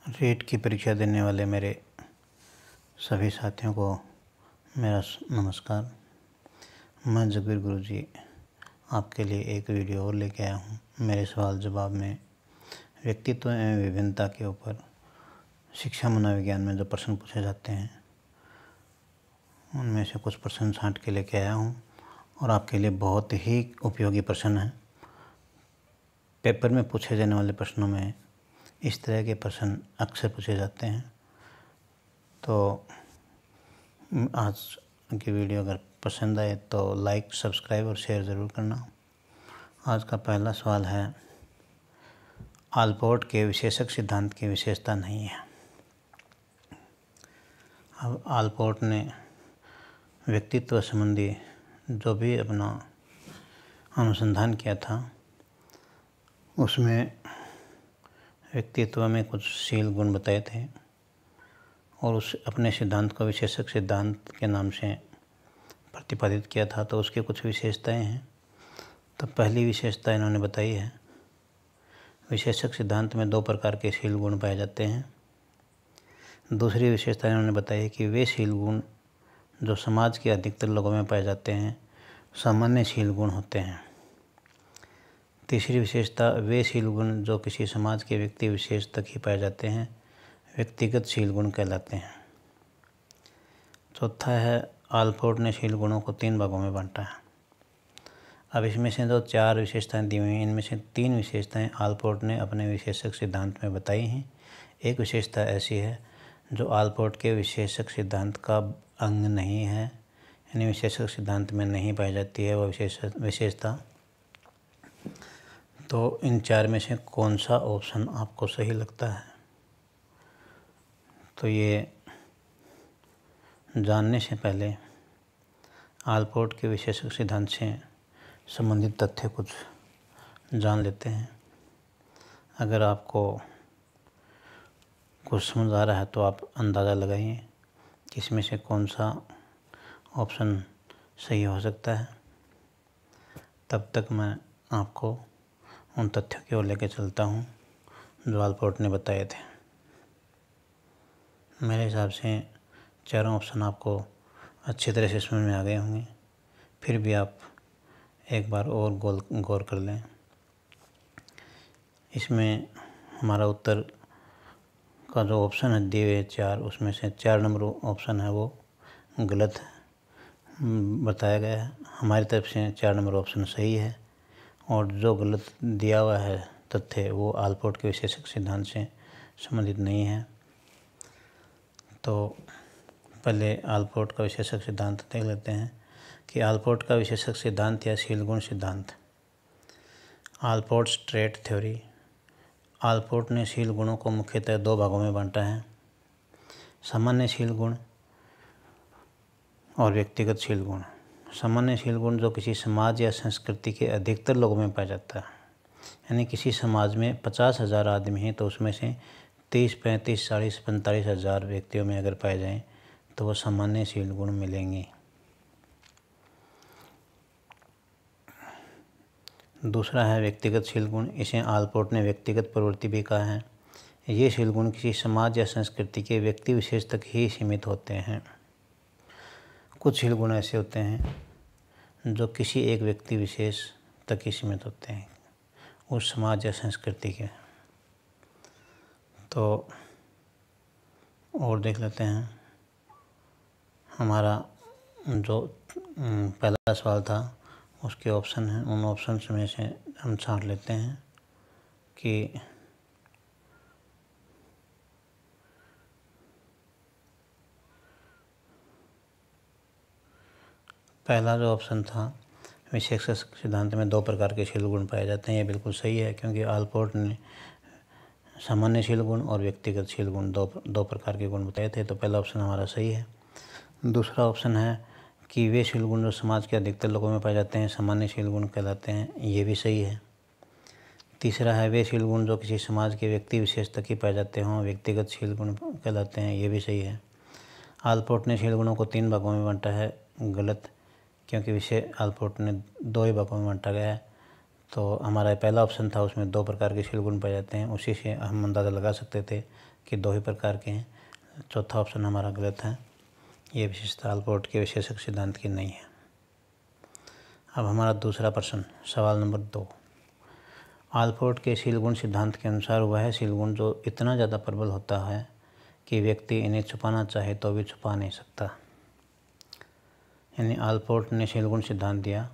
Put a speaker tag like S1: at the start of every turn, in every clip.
S1: रीट की परीक्षा देने वाले मेरे सभी साथियों को मेरा नमस्कार। मैं जगबीर गुरुजी आपके लिए एक वीडियो और लेके आया हूँ। मेरे सवाल जवाब में व्यक्तित्व एवं विभिन्नता के ऊपर शिक्षा मनोविज्ञान में जो प्रश्न पूछे जाते हैं उनमें से कुछ प्रश्न छांट के लेके आया हूँ और आपके लिए बहुत ही उपयोगी प्रश्न हैं। पेपर में पूछे जाने वाले प्रश्नों में इस तरह के प्रश्न अक्सर पूछे जाते हैं। तो आज की वीडियो अगर पसंद आए तो लाइक, सब्सक्राइब और शेयर ज़रूर करना। आज का पहला सवाल है, आलपोर्ट के विशेषक सिद्धांत की विशेषता नहीं है। अब आलपोर्ट ने व्यक्तित्व संबंधी जो भी अपना अनुसंधान किया था उसमें व्यक्तित्व में कुछ शील गुण बताए थे और उस अपने सिद्धांत को विशेषक सिद्धांत के नाम से प्रतिपादित किया था। तो उसकी कुछ विशेषताएं हैं। तो पहली विशेषता इन्होंने बताई है, विशेषक सिद्धांत में दो प्रकार के शील गुण पाए जाते हैं। दूसरी विशेषता इन्होंने बताई है कि वे शील गुण जो समाज के अधिकतर लोगों में पाए जाते हैं सामान्य शील गुण होते हैं। तीसरी विशेषता, वे शील गुण जो किसी समाज के व्यक्ति विशेष तक ही पाए जाते हैं व्यक्तिगत शील गुण कहलाते हैं। चौथा है, आलपोर्ट ने शील गुणों को 3 भागों में बांटा है। अब इसमें से जो 4 विशेषताएं दी हुई हैं इनमें से 3 विशेषताएं आलपोर्ट ने अपने विशेषक सिद्धांत में बताई हैं। एक विशेषता ऐसी है जो आलपोर्ट के विशेषक सिद्धांत का अंग नहीं है, यानी विशेषक सिद्धांत में नहीं पाई जाती है वह विशेषता। तो इन 4 में से कौन सा ऑप्शन आपको सही लगता है, तो ये जानने से पहले आलपोर्ट के विशेषक सिद्धांत से संबंधित तथ्य कुछ जान लेते हैं। अगर आपको कुछ समझ आ रहा है तो आप अंदाज़ा लगाइए कि इसमें से कौन सा ऑप्शन सही हो सकता है। तब तक मैं आपको उन तथ्यों की ओर लेकर चलता हूँ जो आलपोर्ट ने बताए थे। मेरे हिसाब से चारों ऑप्शन आपको अच्छी तरह से समझ में आ गए होंगे, फिर भी आप एक बार और गौर कर लें। इसमें हमारा उत्तर का जो ऑप्शन है दिए हुए 4, उसमें से 4 नंबर ऑप्शन है वो गलत बताया गया है। हमारी तरफ से 4 नंबर ऑप्शन सही है और जो गलत दिया हुआ है तथ्य वो आलपोर्ट के विशेषक सिद्धांत से संबंधित नहीं है। तो पहले आलपोर्ट का विशेषक सिद्धांत देख लेते हैं कि आलपोर्ट का विशेषक सिद्धांत या शील गुण सिद्धांत। आलपोर्ट्स ट्रेट थ्योरी। आलपोर्ट ने शील गुणों को मुख्यतः 2 भागों में बांटा है, सामान्य शील गुण और व्यक्तिगत शील गुण। सामान्य शील गुण जो किसी समाज या संस्कृति के अधिकतर लोगों में पाया जाता है, यानी किसी समाज में 50,000 आदमी हैं तो उसमें से 30, 35, 40, 45,000 व्यक्तियों में अगर पाए जाएं तो वो सामान्य शील गुण मिलेंगे। दूसरा है व्यक्तिगत शील गुण। इसे आलपोर्ट ने व्यक्तिगत प्रवृत्ति भी कहा है। ये शील गुण किसी समाज या संस्कृति के व्यक्ति विशेष तक ही सीमित होते हैं। कुछ शील गुण ऐसे होते हैं जो किसी एक व्यक्ति विशेष तक ही सीमित होते हैं उस समाज या संस्कृति के। तो और देख लेते हैं। हमारा जो पहला सवाल था उसके ऑप्शन हैं, उन ऑप्शन में से हम छांट लेते हैं कि पहला जो ऑप्शन था विशेषक सिद्धांत में 2 प्रकार के शील गुण पाए जाते हैं, ये बिल्कुल सही है क्योंकि आलपोर्ट ने सामान्य शील गुण और व्यक्तिगत शील गुण दो प्रकार के गुण बताए थे। तो पहला ऑप्शन हमारा सही है। दूसरा ऑप्शन है कि वे शील गुण जो समाज के अधिकतर लोगों में पाए जाते हैं सामान्य शील गुण कहलाते हैं, ये भी सही है। तीसरा है, वे शील गुण जो किसी समाज के व्यक्ति विशेष तक ही पाए जाते हों व्यक्तिगत शील गुण कहलाते हैं, ये भी सही है। आलपोर्ट ने शील गुणों को 3 भागों में बांटा है, गलत, क्योंकि विषय आलपोर्ट ने 2 ही भागों में बांटा गया है। तो हमारा पहला ऑप्शन था, उसमें 2 प्रकार के शील गुण पाए जाते हैं, उसी से हम अंदाज़ा लगा सकते थे कि 2 ही प्रकार के हैं। चौथा ऑप्शन हमारा गलत है, ये विशेषता आलपोर्ट के विशेषक सिद्धांत की नहीं है। अब हमारा दूसरा प्रश्न, सवाल नंबर 2। आलपोर्ट के शील गुण सिद्धांत के अनुसार वह शील गुण जो इतना ज़्यादा प्रबल होता है कि व्यक्ति इन्हें छुपाना चाहे तो भी छुपा नहीं सकता। यानी आलपोर्ट ने शील गुण सिद्धांत दिया,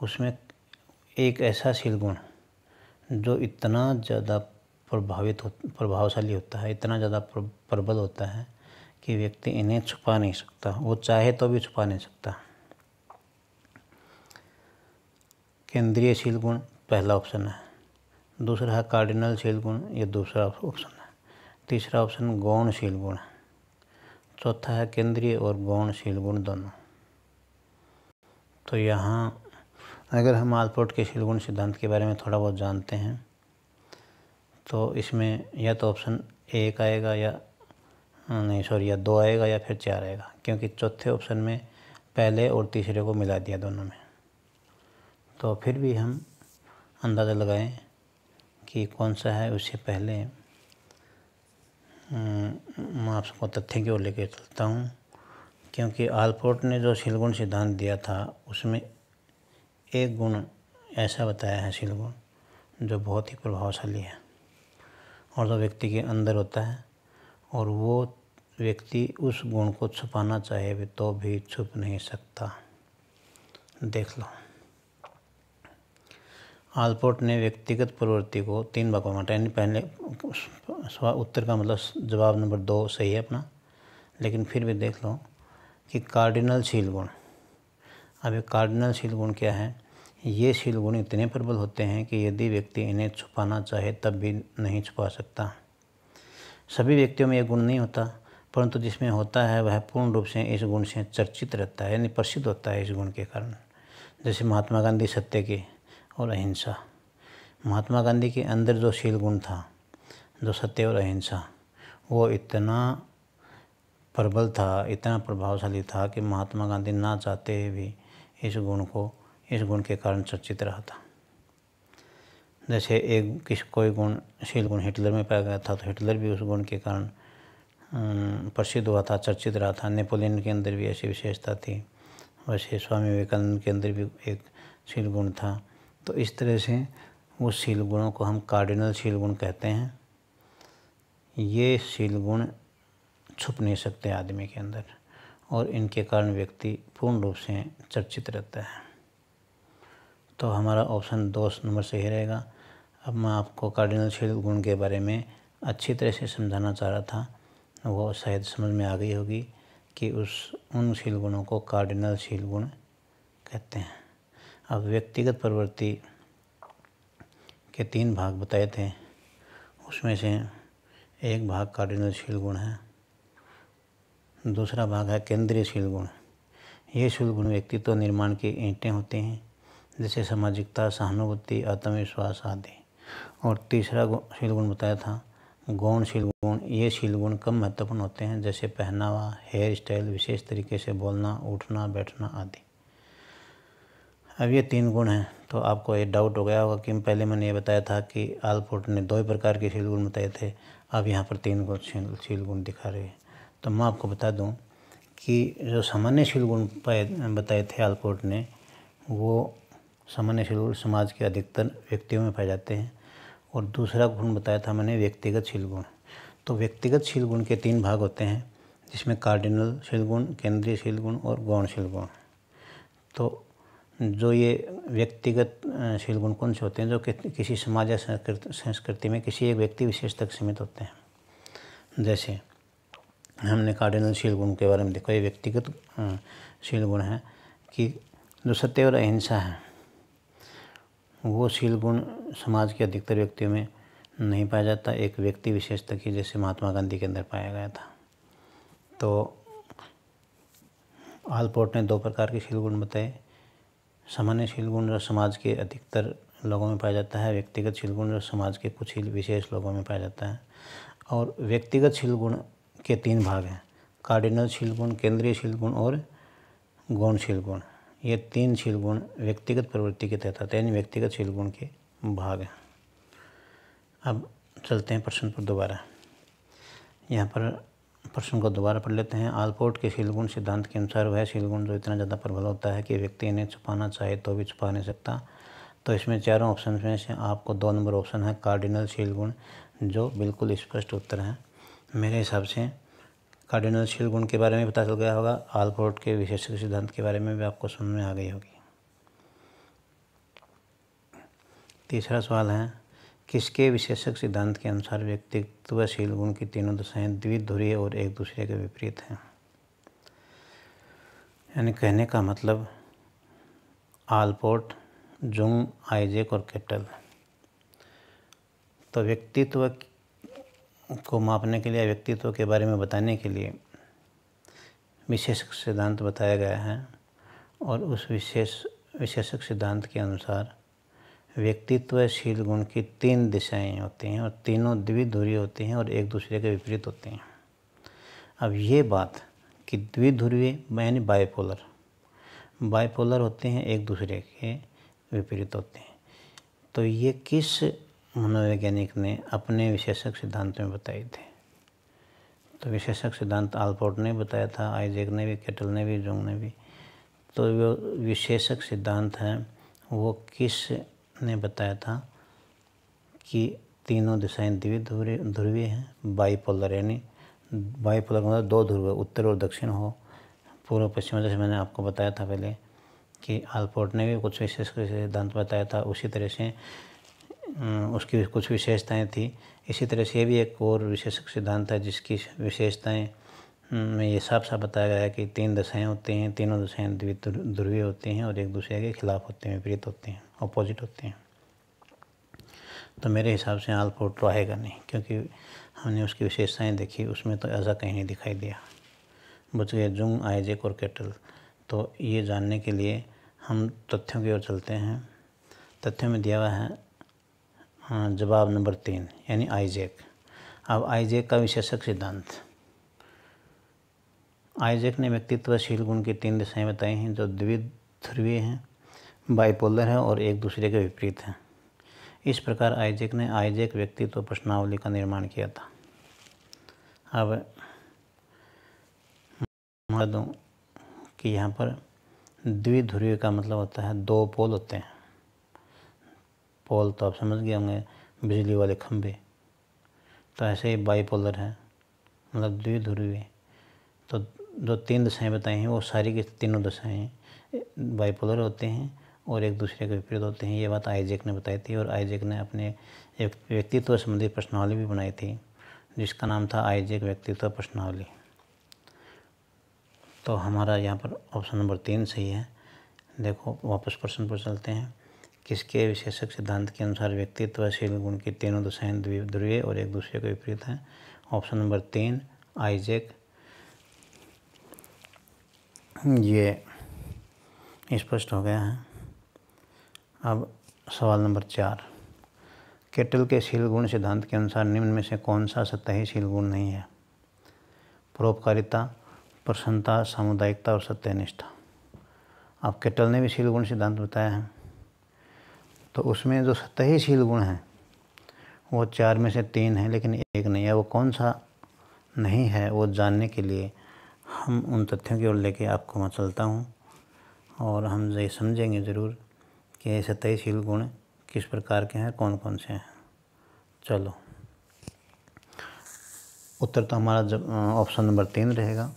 S1: उसमें एक ऐसा शील गुण जो इतना ज़्यादा प्रभावशाली होता है, इतना ज़्यादा प्रबल होता है कि व्यक्ति इन्हें छुपा नहीं सकता, वो चाहे तो भी छुपा नहीं सकता। केंद्रीय शील गुण पहला ऑप्शन है, दूसरा है कार्डिनल शील गुण, ये दूसरा ऑप्शन है, तीसरा ऑप्शन गौण शील गुण, चौथा है केंद्रीय और गौण शील गुण दोनों। तो यहाँ अगर हम आलपोर्ट के शील गुण सिद्धांत के बारे में थोड़ा बहुत जानते हैं तो इसमें या तो ऑप्शन 1 आएगा या या 2 आएगा या फिर 4 आएगा, क्योंकि चौथे ऑप्शन में पहले और तीसरे को मिला दिया दोनों में। तो फिर भी हम अंदाज़ा लगाएं कि कौन सा है। उससे पहले मैं आपको तथ्य की ओर लेकर चलता हूँ, क्योंकि आलपोर्ट ने जो शील गुण सिद्धांत दिया था उसमें एक गुण ऐसा बताया है, शील गुण जो बहुत ही प्रभावशाली है और जो व्यक्ति के अंदर होता है, और वो व्यक्ति उस गुण को छुपाना चाहे भी तो भी छुप नहीं सकता। देख लो, आलपोर्ट ने व्यक्तिगत प्रवृत्ति को 3 भागों में बांटा। यानी पहले उत्तर का मतलब जवाब नंबर 2 सही है अपना, लेकिन फिर भी देख लो कि कार्डिनल शील गुण। अब ये कार्डिनल शील गुण क्या है? ये शील गुण इतने प्रबल होते हैं कि यदि व्यक्ति इन्हें छुपाना चाहे तब भी नहीं छुपा सकता। सभी व्यक्तियों में ये गुण नहीं होता, परंतु जिसमें होता है वह पूर्ण रूप से इस गुण से चर्चित रहता है, यानी प्रसिद्ध होता है इस गुण के कारण। जैसे महात्मा गांधी सत्य के और अहिंसा। महात्मा गांधी के अंदर जो शील गुण था, जो सत्य और अहिंसा, वो इतना प्रबल था, इतना प्रभावशाली था कि महात्मा गांधी ना चाहते हुए भी इस गुण के कारण चर्चित रहा था। जैसे कोई गुण शील गुण हिटलर में पाया गया था, तो हिटलर भी उस गुण के कारण प्रसिद्ध हुआ था, चर्चित रहा था। नेपोलियन के अंदर भी ऐसी विशेषता थी। वैसे स्वामी विवेकानंद के अंदर भी एक शील गुण था। तो इस तरह से उस शील गुणों को हम कार्डिनल शील गुण कहते हैं। ये शील गुण छुप नहीं सकते आदमी के अंदर, और इनके कारण व्यक्ति पूर्ण रूप से चर्चित रहता है। तो हमारा ऑप्शन 2 नंबर सही रहेगा। अब मैं आपको कार्डिनल शील गुण के बारे में अच्छी तरह से समझाना चाह रहा था, वो शायद समझ में आ गई होगी कि उन शील गुणों को कार्डिनल शील गुण कहते हैं। अब व्यक्तिगत प्रवृत्ति के 3 भाग बताए थे, उसमें से एक भाग कार्डिनल शील गुण है, दूसरा भाग है केंद्रीय शील गुण। ये शील गुण व्यक्तित्व निर्माण की ईंटें होते हैं, जैसे सामाजिकता, सहानुभूति, आत्मविश्वास आदि। और तीसरा शील गुण बताया था गौण शील गुण। ये शील गुण कम महत्वपूर्ण होते हैं, जैसे पहनावा, हेयर स्टाइल, विशेष तरीके से बोलना, उठना, बैठना आदि। अब ये 3 गुण हैं, तो आपको ये डाउट हो गया होगा कि पहले मैंने ये बताया था कि आलपोर्ट ने 2 प्रकार के शील गुण बताए थे, अब यहाँ पर 3 शील गुण दिखा रहे हैं। तो मैं आपको बता दूं कि जो सामान्य शील गुण बताए थे आलपोर्ट ने, वो सामान्य शील गुण समाज के अधिकतर व्यक्तियों में पाए जाते हैं। और दूसरा गुण बताया था मैंने व्यक्तिगत शील गुण। तो व्यक्तिगत शील गुण के 3 भाग होते हैं, जिसमें कार्डिनल शील गुण, केंद्रीय शील गुण और गौण शील गुण। तो जो ये व्यक्तिगत शील गुण कौन से होते हैं? जो किसी समाज या संस्कृति में किसी एक व्यक्ति विशेष तक सीमित होते हैं। जैसे हमने कार्डिनल शील गुण के बारे में देखा, ये व्यक्तिगत शील गुण है कि जो सत्य और अहिंसा है, वो शील गुण समाज के अधिकतर व्यक्तियों में नहीं पाया जाता, एक व्यक्ति विशेष तक ही, जैसे महात्मा गांधी के अंदर पाया गया था। तो आलपोर्ट ने 2 प्रकार के शील गुण बताए, सामान्य शील गुण जो समाज के अधिकतर लोगों में पाया जाता है, व्यक्तिगत शील गुण जो समाज के कुछ ही विशेष लोगों में पाया जाता है। और व्यक्तिगत शील गुण के 3 भाग हैं, कार्डिनल शील गुण, केंद्रीय शील गुण और गौण शील गुण। ये 3 शील गुण व्यक्तिगत प्रवृत्ति के तहत आते हैं, यानी व्यक्तिगत शील गुण के भाग हैं। अब चलते हैं प्रश्न पर दोबारा। यहाँ पर प्रश्न को दोबारा पढ़ लेते हैं। आलपोर्ट के शील गुण सिद्धांत के अनुसार वह शील गुण जो इतना ज़्यादा प्रबल होता है कि व्यक्ति इन्हें छुपाना चाहे तो भी छुपा नहीं सकता। तो इसमें चारों ऑप्शन में से आपको 2 नंबर ऑप्शन है कार्डिनल शील गुण, जो बिल्कुल स्पष्ट उत्तर है। मेरे हिसाब से कार्डिनल शील गुण के बारे में पता चल गया होगा, आलपोर्ट के विशेषक सिद्धांत के बारे में भी आपको समझ में आ गई होगी। तीसरा सवाल है, किसके विशेषक सिद्धांत के अनुसार व्यक्तित्वशील गुण की तीनों दशाएं द्विध्रुवीय और एक दूसरे के विपरीत हैं? यानी कहने का मतलब आलपोर्ट, जुंग, आइजैक और केटल। तो व्यक्तित्व को मापने के लिए, व्यक्तित्व के बारे में बताने के लिए विशेषक सिद्धांत बताया गया है, और उस विशेषक सिद्धांत के अनुसार व्यक्तित्वशील गुण की 3 दिशाएं होती हैं और तीनों द्विध्रुवीय होती हैं और एक दूसरे के विपरीत होती हैं। अब ये बात कि द्विध्रुवीय यानी बाइपोलर होते हैं, एक दूसरे के विपरीत होते हैं, तो ये किस मनोवैज्ञानिक ने अपने विशेषक सिद्धांत में बताए थे? तो विशेषक सिद्धांत आलपोर्ट ने बताया था, आइजैक ने भी, केटल ने भी, जुंग ने भी। तो वो विशेषक सिद्धांत है वो किस ने बताया था कि तीनों दिशाएं द्विध्रुवीय हैं, बाइपोलर, यानी बाइपोलर मतलब 2 ध्रुव, उत्तर और दक्षिण हो, पूर्व पश्चिम। जैसे मैंने आपको बताया था पहले कि आलपोर्ट ने भी कुछ विशेषक सिद्धांत बताया था, उसी तरह से उसकी कुछ विशेषताएं थी। इसी तरह से ये भी एक और विशेषक सिद्धांत है जिसकी विशेषताएं में ये साफ साफ बताया गया है कि 3 दशाएं होती हैं, तीनों दशाएं द्विध्रुवीय होती हैं और एक दूसरे के खिलाफ होते हैं, विपरीत होते हैं, अपोजिट होते हैं। तो मेरे हिसाब से आलपोर्ट तो आएगा नहीं, क्योंकि हमने उसकी विशेषताएं देखी, उसमें तो ऐसा कहीं नहीं दिखाई दिया। बच गए जुंग, आइजैक और केटल। तो ये जानने के लिए हम तथ्यों की ओर चलते हैं। तथ्यों में दिया हुआ है जवाब नंबर 3 यानी आइजैक। अब आइजैक का विशेषक सिद्धांत, आइजैक ने व्यक्तित्वशील गुण की 3 दिशाएं बताई हैं जो द्विध्रुवीय हैं, बाइपोलर है और एक दूसरे के विपरीत हैं। इस प्रकार आइजैक ने आइजैक व्यक्तित्व प्रश्नावली का निर्माण किया था। अब मान दूँ कि यहाँ पर द्विध्रुवीय का मतलब होता है 2 पोल होते हैं। पोल तो आप समझ गए होंगे, बिजली वाले खंभे। तो ऐसे ही बाइपोलर है, मतलब द्विध्रुवीय। तो जो 3 दशाएं बताई हैं वो सारी की तीनों दशाएं बाइपोलर होते हैं और एक दूसरे के विपरीत होते हैं। ये बात आइजैक ने बताई थी, और आइजैक ने अपने एक व्यक्तित्व संबंधी प्रश्नावली भी बनाई थी जिसका नाम था आइजैक व्यक्तित्व प्रश्नावली। तो हमारा यहाँ पर ऑप्शन नंबर 3 सही है। देखो वापस प्रश्न पर चलते हैं। किसके विशेषक सिद्धांत के अनुसार व्यक्तित्वशील गुण की तीनों दशाएं द्विध्रुवीय और एक दूसरे के विपरीत हैं? Option number 3 Isaac. ये स्पष्ट हो गया है। अब सवाल नंबर 4, केटल के शील गुण सिद्धांत के अनुसार निम्न में से कौन सा सतही शील गुण नहीं है? परोपकारिता, प्रसन्नता, सामुदायिकता और सत्यनिष्ठा। अब केटल ने भी शील गुण सिद्धांत बताया है, तो उसमें जो सतही शील गुण हैं वो 4 में से 3 है, लेकिन एक नहीं है। वो कौन सा नहीं है वो जानने के लिए हम उन तथ्यों की ओर लेके आपको मैं चलता हूँ, और हम ये समझेंगे ज़रूर कि सतही शील गुण किस प्रकार के हैं, कौन कौन से हैं। चलो, उत्तर तो हमारा जब ऑप्शन नंबर 3 रहेगा।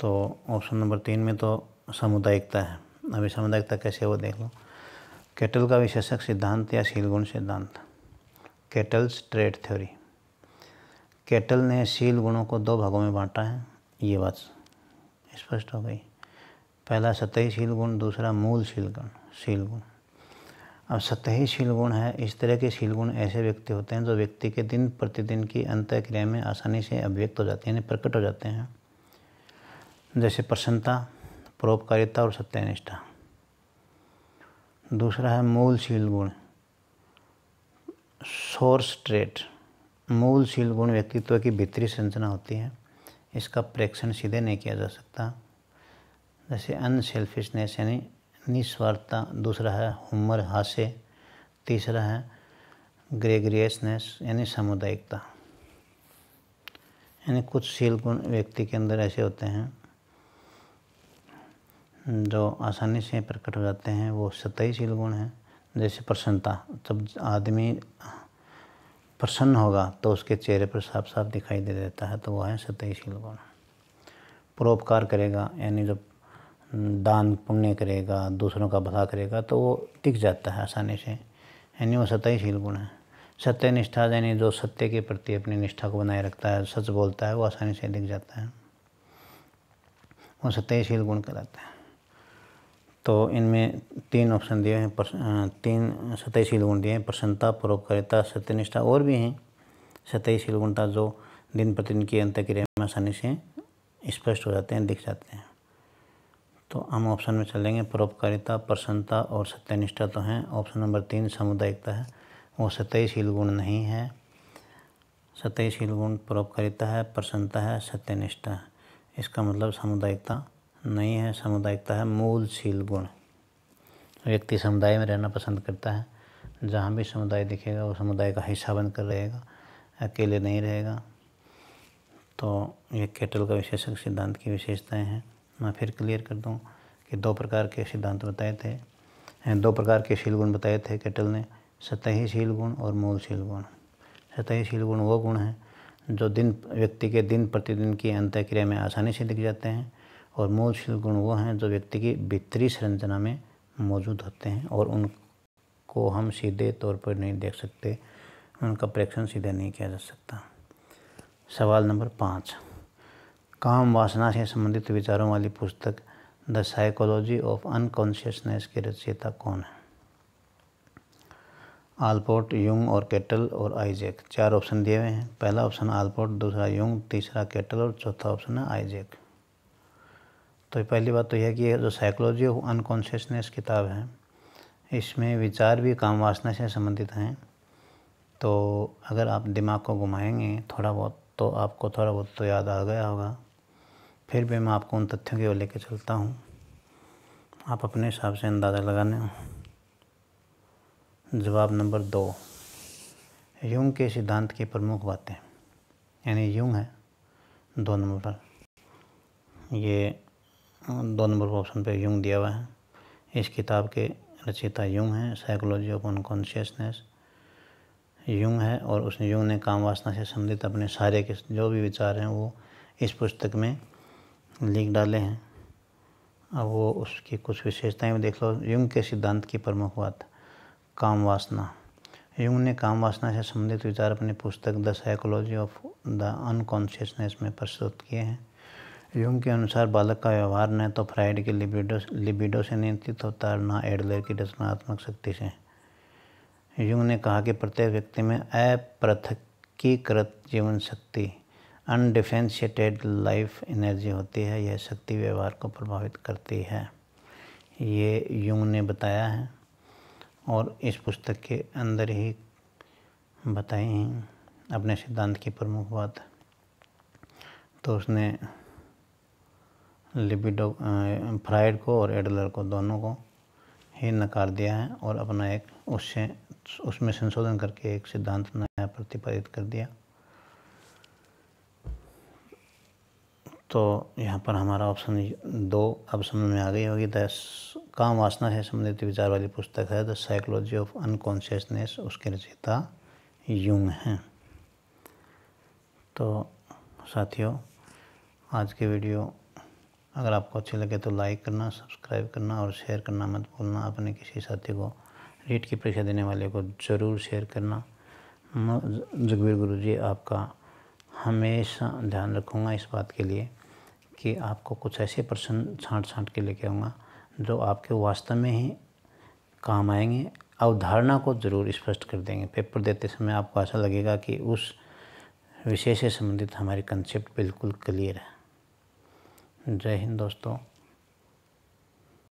S1: तो ऑप्शन नंबर 3 में तो सामुदायिकता है। अभी सामुदायिकता कैसे है वो देख लो। केटल का विशेषक सिद्धांत या शील गुण सिद्धांत, केटल्स ट्रेट थ्योरी। केटल ने शील गुणों को 2 भागों में बांटा है, ये बात स्पष्ट हो गई। पहला सतही शील गुण, दूसरा मूल शील गुण। अब सतही शील गुण है, इस तरह के शील गुण ऐसे व्यक्ति होते हैं जो व्यक्ति के दिन प्रतिदिन की अंतःक्रिया में आसानी से अभिव्यक्त हो जाते हैं, यानी प्रकट हो जाते हैं, जैसे प्रसन्नता, परोपकारिता और सत्यनिष्ठा। दूसरा है मूल शील गुण, सोर्स ट्रेट। मूल शील गुण व्यक्तित्व की भीतरी संरचना होती है, इसका प्रेक्षण सीधे नहीं किया जा सकता। जैसे अनसेल्फिशनेस यानी निस्वार्थता, दूसरा है हुमर हास्य, तीसरा है ग्रेगरियसनेस यानी सामुदायिकता। यानी कुछ शील गुण व्यक्ति के अंदर ऐसे होते हैं जो आसानी से प्रकट हो जाते हैं, वो सतही शील गुण हैं। जैसे प्रसन्नता, जब आदमी प्रसन्न होगा तो उसके चेहरे पर साफ साफ दिखाई दे देता है, तो वह है सतही शील गुण। परोपकार करेगा यानी जब दान पुण्य करेगा, दूसरों का भला करेगा तो वो दिख जाता है आसानी से, यानी वो सतही शील गुण है। सत्यनिष्ठा यानी जो सत्य के प्रति अपनी निष्ठा को बनाए रखता है, सच बोलता है, वो आसानी से दिख जाता है, वो सतही शील गुण कहलाता है। तो इनमें 3 ऑप्शन दिए हैं, 3 सतही शील गुण दिए हैं, प्रसन्नता, परोपकारिता, सत्यनिष्ठा। और भी हैं सतही शील गुणता जो दिन प्रतिदिन की अंतःक्रिया में आसानी से स्पष्ट हो जाते हैं, दिख जाते हैं। तो हम ऑप्शन में चलेंगे, परोपकारिता, प्रसन्नता और सत्यनिष्ठा तो हैं। ऑप्शन नंबर 3 सामुदायिकता है, वो सतही शील गुण नहीं है। सतही शील गुण परोपकारिता है, प्रसन्नता है, सत्यनिष्ठा है। इसका मतलब सामुदायिकता नहीं है। सामुदायिकता है मूल शील गुण। व्यक्ति समुदाय में रहना पसंद करता है, जहाँ भी समुदाय दिखेगा वो समुदाय का हिस्सा बनकर रहेगा, अकेले नहीं रहेगा। तो ये केटल का विशेषक सिद्धांत की विशेषताएं हैं। मैं फिर क्लियर कर दूं कि 2 प्रकार के सिद्धांत बताए थे, 2 प्रकार के शील गुण बताए थे केटल ने, सतही शील गुण और मूल शील गुण। सतही शील गुण वो गुण हैं जो व्यक्ति के दिन प्रतिदिन की अंतःक्रिया में आसानी से दिख जाते हैं, और मूल शील गुण वो हैं जो व्यक्ति की भीतरी संरचना में मौजूद होते हैं और उनको हम सीधे तौर पर नहीं देख सकते, उनका प्रेक्षण सीधे नहीं किया जा सकता। सवाल नंबर 5, काम वासना से संबंधित विचारों वाली पुस्तक द साइकोलॉजी ऑफ अनकॉन्शियसनेस के रचयिता कौन है? आलपोर्ट, युंग और केटल और आइजैक। 4 ऑप्शन दिए हुए हैं। पहला ऑप्शन आलपोर्ट, दूसरा युंग, तीसरा केटल और चौथा ऑप्शन है आइजैक। तो पहली बात तो यह है कि जो साइकोलॉजी ऑफ अनकॉन्शियसनेस किताब है, इसमें विचार भी काम वासना से संबंधित हैं। तो अगर आप दिमाग को घुमाएंगे थोड़ा बहुत तो आपको थोड़ा बहुत तो याद आ गया होगा। फिर भी मैं आपको उन तथ्यों की ओर लेकर चलता हूँ, आप अपने हिसाब से अंदाज़ा लगाने। जवाब नंबर 2, युंग के सिद्धांत की प्रमुख बातें, यानी युंग है 2 नंबर पर, ये 2 नंबर ऑप्शन पे युंग दिया हुआ है। इस किताब के रचयिता युंग हैं। साइकोलॉजी ऑफ अनकॉन्शियसनेस युंग है, और उस युंग ने काम वासना से संबंधित अपने सारे के जो भी विचार हैं वो इस पुस्तक में लिख डाले हैं। अब वो उसकी कुछ विशेषताएं भी देख लो। युंग के सिद्धांत की प्रमुख बात, काम वासना। युंग ने काम वासना से संबंधित विचार अपनी पुस्तक the psychology of the unconsciousness में प्रस्तुत किए हैं। युंग के अनुसार बालक का व्यवहार न तो फ्राइड की लिबिडो से नियंत्रित होता है, न एडलर की रचनात्मक शक्ति से। युंग ने कहा कि प्रत्येक व्यक्ति में अपृथकीकृत जीवन शक्ति, अनडिफरेंशिएटेड लाइफ एनर्जी होती है। यह शक्ति व्यवहार को प्रभावित करती है, ये युंग ने बताया है और इस पुस्तक के अंदर ही बताई हैं अपने सिद्धांत की प्रमुख बात। तो उसने लिबिडो फ्राइड को और एडलर को दोनों को ही नकार दिया है और अपना एक उसमें संशोधन करके एक सिद्धांत नया प्रतिपादित कर दिया। तो यहाँ पर हमारा ऑप्शन 2 अब समझ में आ गई होगी। काम वासना से संबंधित विचार वाली पुस्तक है द साइकोलॉजी ऑफ अनकॉन्शियसनेस, उसके रचयिता युंग हैं। तो साथियों, आज की वीडियो अगर आपको अच्छी लगे तो लाइक करना, सब्सक्राइब करना और शेयर करना मत भूलना। अपने किसी साथी को, रीट की परीक्षा देने वाले को ज़रूर शेयर करना। जगबीर गुरुजी आपका हमेशा ध्यान रखूँगा इस बात के लिए कि आपको कुछ ऐसे प्रश्न छांट के लेके आऊँगा जो आपके वास्तव में ही काम आएंगे, अवधारणा को ज़रूर स्पष्ट कर देंगे। पेपर देते समय आपको ऐसा लगेगा कि उस विषय से संबंधित हमारी कंसेप्ट बिल्कुल क्लियर है। जय हिंद दोस्तों।